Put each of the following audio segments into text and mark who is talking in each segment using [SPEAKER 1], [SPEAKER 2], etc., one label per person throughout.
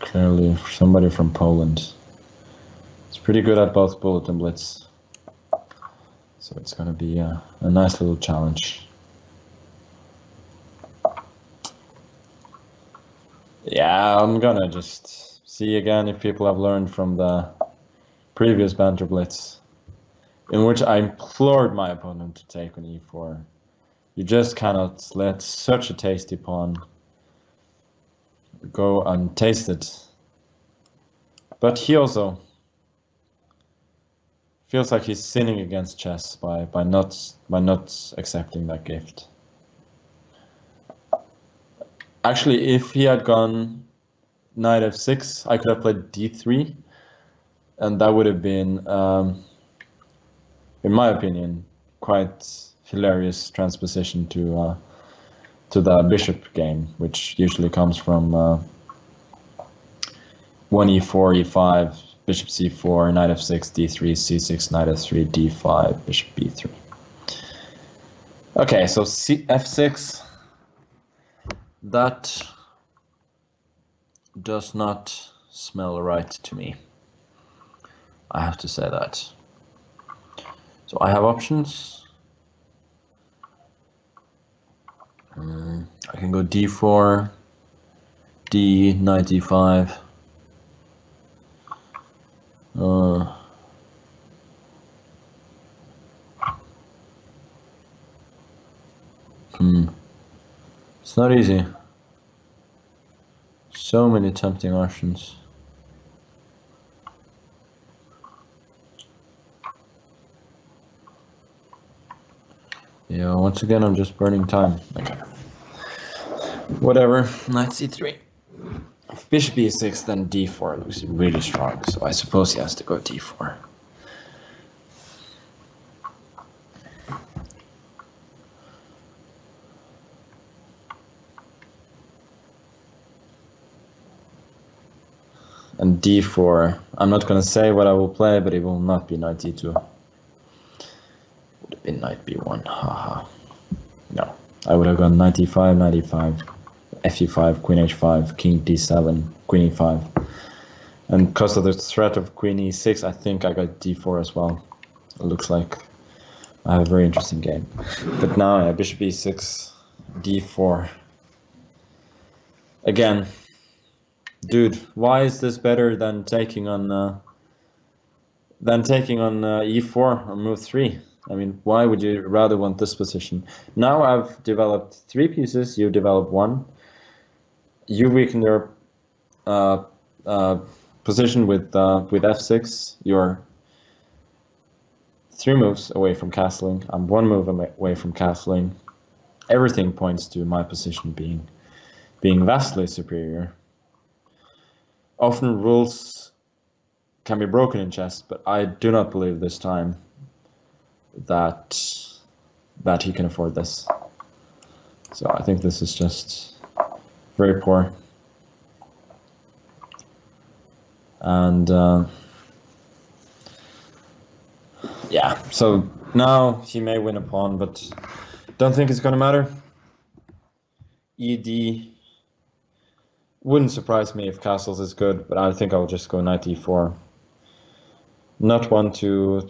[SPEAKER 1] Clearly somebody from Poland. It's pretty good at both bullet and blitz. So it's going to be a nice little challenge. Yeah, I'm gonna just see again if people have learned from the previous banter blitz, in which I implored my opponent to take on e4. You just cannot let such a tasty pawn go untasted. But he also feels like he's sinning against chess by not accepting that gift. Actually, if he had gone knight f6, I could have played d3, and that would have been, in my opinion, quite hilarious transposition to the bishop game, which usually comes from 1 e4, e5, bishop c4, knight f6, d3, c6, knight f3, d5, bishop b3. Okay, so f6. That does not smell right to me. I have to say that. So I have options. I can go d4, d, knight d5. It's not easy. So many tempting options. Yeah, once again, I'm just burning time. Okay. Whatever, knight c3. If bishop e6, then d4 looks really strong, so I suppose he has to go d4. And d4, I'm not going to say what I will play, but it will not be knight d2. Would have been knight b1, haha. No, I would have gone knight e5, knight e5, fe5, queen h5, king d7, queen e5. And because of the threat of queen e6, I think I got d4 as well. It looks like I have a very interesting game. But now, yeah, bishop e6, d4. Again, dude, why is this better than taking on e4 or move 3? I mean, why would you rather want this position? Now I've developed 3 pieces, you develop 1. You weaken your position with f6. You're 3 moves away from castling. I'm 1 move away from castling. Everything points to my position being vastly superior. Often rules can be broken in chess, but I do not believe this time that he can afford this. So I think this is just very poor. And yeah, so now he may win a pawn, but don't think it's gonna matter. ED wouldn't surprise me if castles is good, but I think I'll just go knight e4. Not want to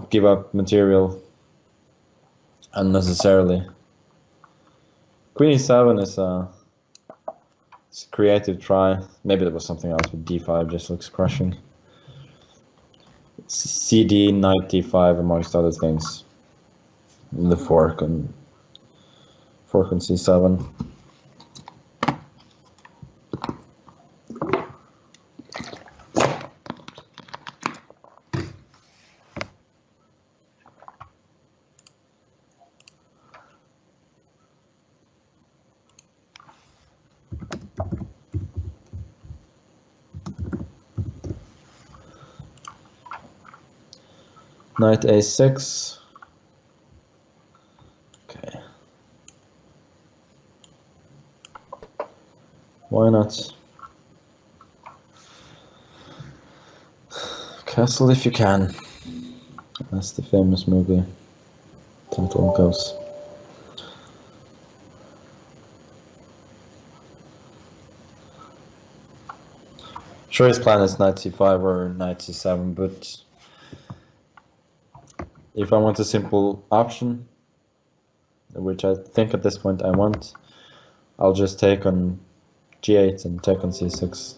[SPEAKER 1] give up material unnecessarily. Queen e7 is a creative try. Maybe there was something else, but d5 just looks crushing. CD, knight d5, amongst other things. The fork on c7. Knight a6. Okay. Why not? Castle if you can. That's the famous movie title goes. Sure, his plan is knight c5 or knight c7, but if I want a simple option, which I think at this point I want, I'll just take on g8 and take on c6.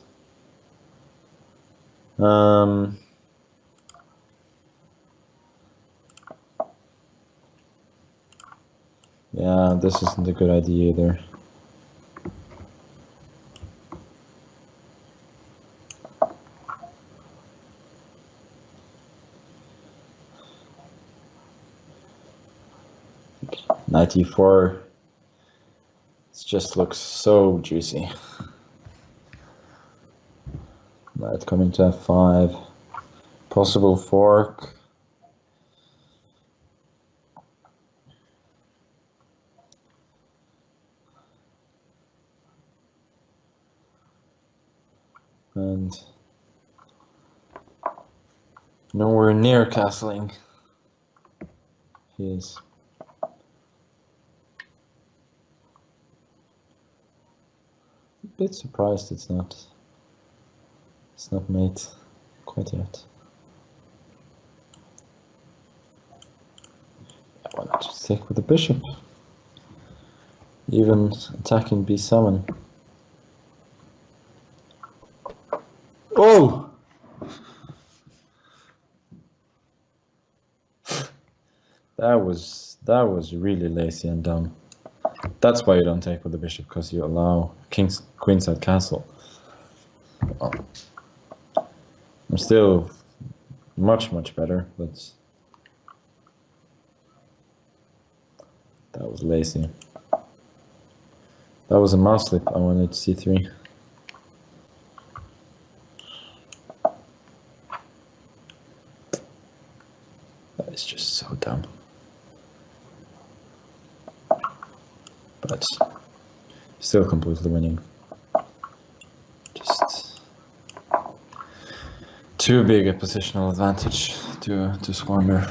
[SPEAKER 1] Yeah, this isn't a good idea either. Knight e4. It just looks so juicy. Knight coming to f5. Possible fork. And nowhere near castling. He is. A bit surprised it's not mate quite yet. Why not just take with the bishop? Even attacking b7. Oh! That was really lazy and dumb. That's why you don't take with the bishop, because you allow queenside castle. Oh. I'm still much better, but that was lazy. That was a mouse slip. I wanted c3. That is just so dumb. But still completely winning. Just too big a positional advantage to squander.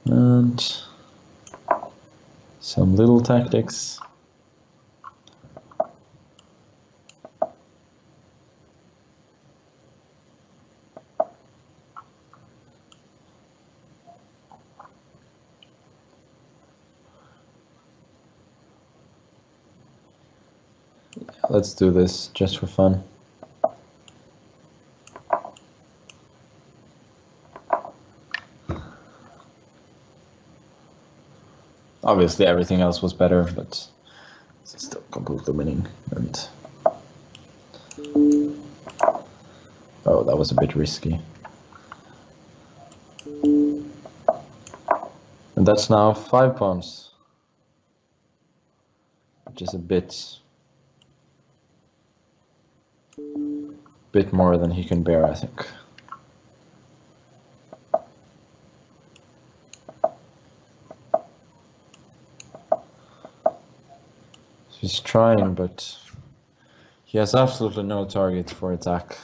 [SPEAKER 1] And some little tactics. Let's do this just for fun. Obviously everything else was better, but it's still completely winning. And oh, that was a bit risky. And that's now 5 pawns, which is a bit more than he can bear, I think. He's trying, but he has absolutely no target for attack.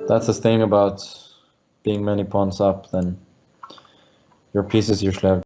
[SPEAKER 1] That's the thing about being many pawns up, then your pieces usually have